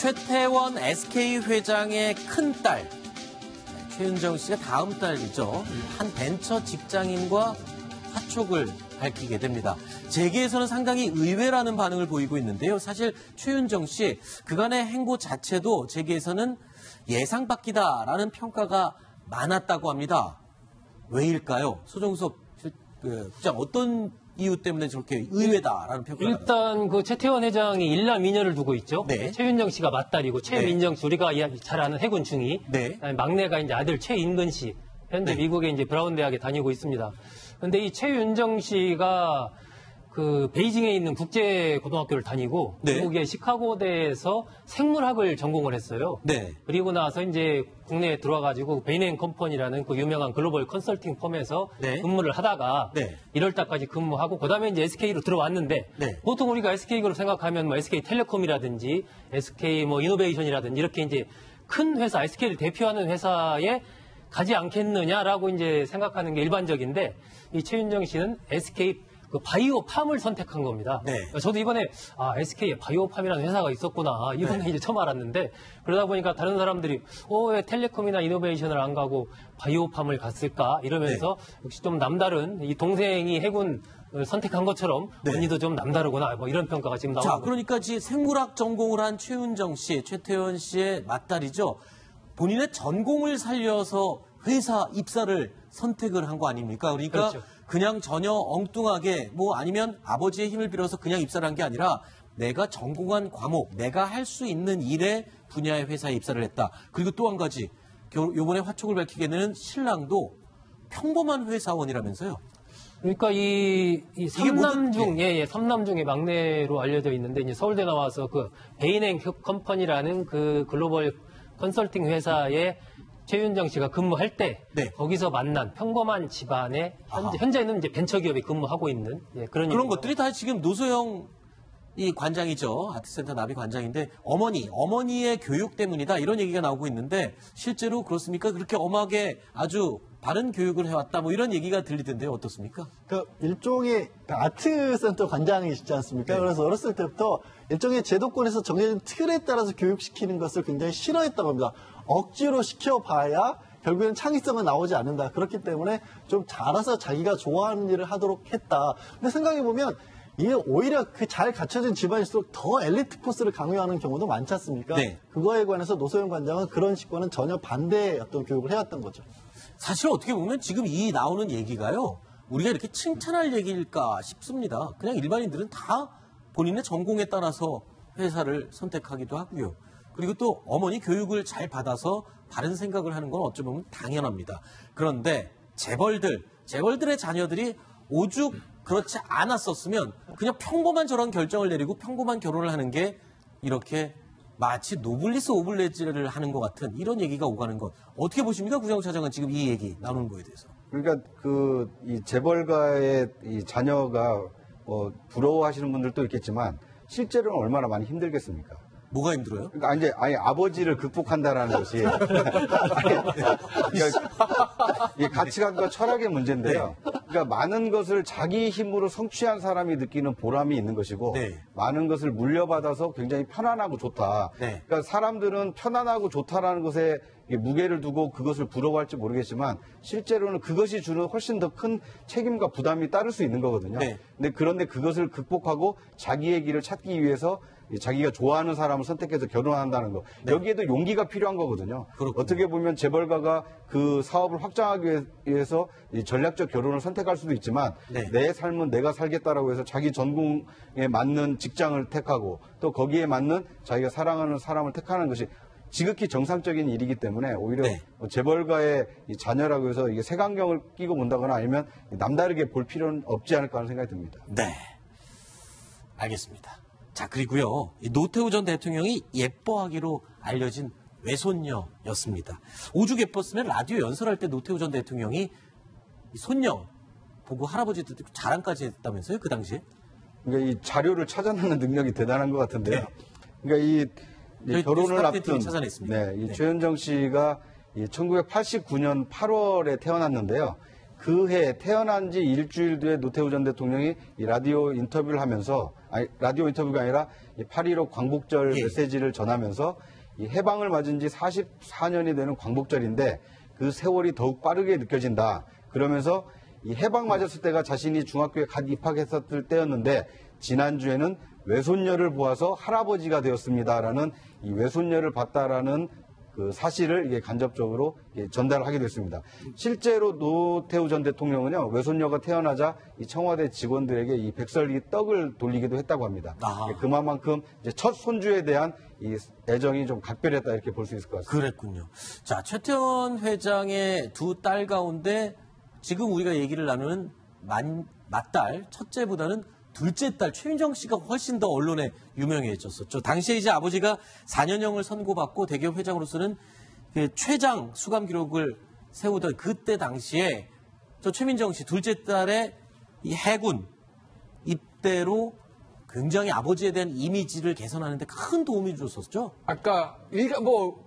최태원 SK 회장의 큰딸 최윤정 씨가 다음 달이죠. 한 벤처 직장인과 화촉을 밝히게 됩니다. 재계에서는 상당히 의외라는 반응을 보이고 있는데요. 사실 최윤정 씨 그간의 행보 자체도 재계에서는 예상 밖이다라는 평가가 많았다고 합니다. 왜일까요? 소정섭 국장 어떤 이유 때문에 저렇게 의외다라는 평가가 일단 그 최태원 회장이 일남 이녀를 두고 있죠. 네. 최윤정 씨가 맞딸이고 최민정 씨 우리가 잘 아는 해군 중위. 네. 막내가 이제 아들 최인근 씨. 현재 네. 미국의 이제 브라운 대학에 다니고 있습니다. 그런데 이 최윤정 씨가 그 베이징에 있는 국제고등학교를 다니고 네. 미국의 시카고대에서 생물학을 전공을 했어요. 네. 그리고 나서 이제 국내에 들어와가지고 베인앤 컴퍼니라는 그 유명한 글로벌 컨설팅 펌에서 네. 근무를 하다가 네. 1월 달까지 근무하고 그다음에 이제 SK로 들어왔는데 네. 보통 우리가 SK그룹 생각하면 뭐 SK텔레콤이라든지 SK 뭐 이노베이션이라든지 이렇게 이제 큰 회사 SK를 대표하는 회사에 가지 않겠느냐라고 이제 생각하는 게 일반적인데 이 최윤정 씨는 SK 그 바이오팜을 선택한 겁니다. 네. 저도 이번에 SK에 바이오팜이라는 회사가 있었구나 이번에 이제 처음 알았는데 그러다 보니까 다른 사람들이 왜 텔레콤이나 이노베이션을 안 가고 바이오팜을 갔을까 이러면서 역시 좀 남다른 이 동생이 해군 선택한 것처럼 언니도 좀 남다르구나 뭐 이런 평가가 지금 나오고. 자, 그러니까 생물학 전공을 한 최윤정 씨, 최태원 씨의 맞딸이죠. 본인의 전공을 살려서 회사 입사를 선택을 한 거 아닙니까? 그러니까 그렇죠. 그냥 전혀 엉뚱하게 뭐 아니면 아버지의 힘을 빌어서 그냥 입사를 한 게 아니라 내가 전공한 과목, 내가 할 수 있는 일의 분야의 회사에 입사를 했다. 그리고 또 한 가지, 요번에 화촉을 밝히게 되는 신랑도 평범한 회사원이라면서요. 그러니까 이 삼남 중, 삼남 중에 막내로 알려져 있는데, 이제 서울대 나와서 그 베인앤 컴퍼니라는 그 글로벌 컨설팅 회사에 최윤정 씨가 근무할 때, 거기서 만난 평범한 집안의 현재는 이제 벤처기업에 근무하고 있는 그런 것들이 다 지금 노소영 이 관장이죠. 아트센터 나비 관장인데 어머니의 교육 때문이다 이런 얘기가 나오고 있는데 실제로 그렇습니까? 그렇게 엄하게 아주 바른 교육을 해왔다 뭐 이런 얘기가 들리던데요. 어떻습니까? 그 일종의 아트센터 관장이시지 않습니까? 네. 그래서 어렸을 때부터 일종의 제도권에서 정해진 틀에 따라서 교육시키는 것을 굉장히 싫어했다고 합니다. 억지로 시켜봐야 결국에는 창의성은 나오지 않는다. 그렇기 때문에 좀 알아서 자기가 좋아하는 일을 하도록 했다. 근데 생각해보면 이게 오히려 그 잘 갖춰진 집안일수록 더 엘리트 코스를 강요하는 경우도 많지 않습니까? 네. 그거에 관해서 노소영 관장은 그런 식과는 전혀 반대의 어떤 교육을 해왔던 거죠. 사실 어떻게 보면 지금 이 나오는 얘기가요. 우리가 이렇게 칭찬할 얘기일까 싶습니다. 그냥 일반인들은 다 본인의 전공에 따라서 회사를 선택하기도 하고요. 그리고 또 어머니 교육을 잘 받아서 바른 생각을 하는 건 어쩌면 당연합니다. 그런데 재벌들의 자녀들이 오죽 그렇지 않았었으면 그냥 평범한 저런 결정을 내리고 평범한 결혼을 하는 게 이렇게 마치 노블리스 오블레즈를 하는 것 같은 이런 얘기가 오가는 것. 어떻게 보십니까? 구정욱 차장은 지금 이 얘기 나누는 거에 대해서. 그러니까 이 재벌가의 이 자녀가 부러워하시는 분들도 있겠지만 실제로는 얼마나 많이 힘들겠습니까? 뭐가 힘들어요? 그러니까 이제 아버지를 극복한다라는 것이 이게 가치관과 철학의 문제인데요. 그러니까 많은 것을 자기 힘으로 성취한 사람이 느끼는 보람이 있는 것이고 많은 것을 물려받아서 굉장히 편안하고 좋다. 그러니까 사람들은 편안하고 좋다라는 것에 무게를 두고 그것을 부러워할지 모르겠지만 실제로는 그것이 주는 훨씬 더 큰 책임과 부담이 따를 수 있는 거거든요. 그런데 그것을 극복하고 자기의 길을 찾기 위해서 자기가 좋아하는 사람을 선택해서 결혼한다는 거. 여기에도 용기가 필요한 거거든요. 그렇군요. 어떻게 보면 재벌가가 그 사업을 확장하기 위해서 전략적 결혼을 선택할 수도 있지만 내 삶은 내가 살겠다라고 해서 자기 전공에 맞는 직장을 택하고 또 거기에 맞는 자기가 사랑하는 사람을 택하는 것이 지극히 정상적인 일이기 때문에 오히려 재벌가의 이 자녀라고 해서 이게 색안경을 끼고 본다거나 아니면 남다르게 볼 필요는 없지 않을까 하는 생각이 듭니다. 네. 알겠습니다. 자, 그리고요. 노태우 전 대통령이 예뻐하기로 알려진 외손녀였습니다. 오죽 예뻤으면 라디오 연설할 때 노태우 전 대통령이 손녀 보고 할아버지도 자랑까지 했다면서요, 그 당시에? 그러니까 이 자료를 찾아내는 능력이 대단한 것 같은데요. 그러니까 이 결혼을 앞둔 이 최윤정 씨가 1989년 8월에 태어났는데요. 그 해 태어난 지 일주일 뒤에 노태우 전 대통령이 이 라디오 인터뷰를 하면서, 아니, 라디오 인터뷰가 아니라 이 8.15 광복절 메시지를 전하면서 이 해방을 맞은 지 44년이 되는 광복절인데 그 세월이 더욱 빠르게 느껴진다. 그러면서 이 해방 맞았을 때가 자신이 중학교에 갓 입학했었을 때였는데 지난주에는 외손녀를 보아서 할아버지가 되었습니다라는 이 외손녀를 봤다라는 그 사실을 이게 간접적으로 전달하게 됐습니다. 실제로 노태우 전 대통령은요, 외손녀가 태어나자 이 청와대 직원들에게 이 백설기 떡을 돌리기도 했다고 합니다. 그만큼 이제 첫 손주에 대한 이 애정이 좀 각별했다 이렇게 볼 수 있을 것 같습니다. 그랬군요. 자, 최태원 회장의 두 딸 가운데 지금 우리가 얘기를 나누는 맏딸, 첫째보다는 둘째 딸 최민정 씨가 훨씬 더 언론에 유명해졌었죠. 당시에 이제 아버지가 4년형을 선고받고 대기업 회장으로서는 그 최장 수감 기록을 세우던 그때 당시에 저 최민정 씨 둘째 딸의 이 해군 입대로 굉장히 아버지에 대한 이미지를 개선하는데 큰 도움이 줬었죠. 아까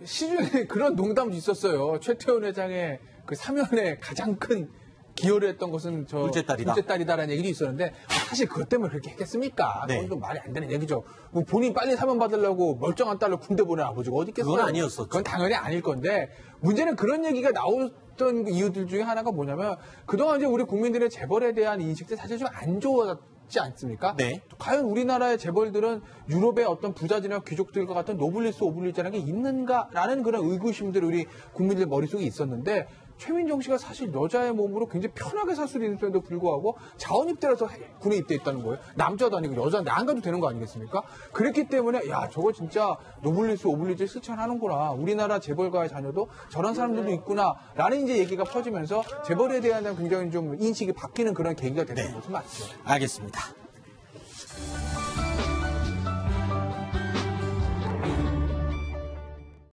시중에 그런 농담도 있었어요. 최태원 회장의 그 사면에 가장 큰 기여를 했던 것은 둘째 딸이다라는 얘기도 있었는데 사실 그것 때문에 그렇게 했겠습니까? 네. 그건 좀 말이 안 되는 얘기죠. 뭐 본인 빨리 사면 받으려고 멀쩡한 딸로 군대 보낸 아버지가 어디 있겠어요? 그건 아니었었죠. 그건 당연히 아닐 건데 문제는 그런 얘기가 나왔던 이유들 중에 하나가 뭐냐면 그동안 이제 우리 국민들의 재벌에 대한 인식도 사실 좀 안 좋았지 않습니까? 네. 과연 우리나라의 재벌들은 유럽의 어떤 부자들이나 귀족들과 같은 노블리스 오블리주라는 게 있는가라는 그런 의구심들이 우리 국민들 머릿속에 있었는데 최민정 씨가 사실 여자의 몸으로 굉장히 편하게 살 수 있는데도 불구하고 자원 입대라서 군에 입대했다는 거예요. 남자도 아니고 여자인데 안 가도 되는 거 아니겠습니까? 그랬기 때문에 야 저거 진짜 노블리스 오블리주 실천하는구나. 우리나라 재벌가의 자녀도 저런 사람들도 있구나라는 이제 얘기가 퍼지면서 재벌에 대한 굉장히 좀 인식이 바뀌는 그런 계기가 됐던 것은 맞죠. 알겠습니다.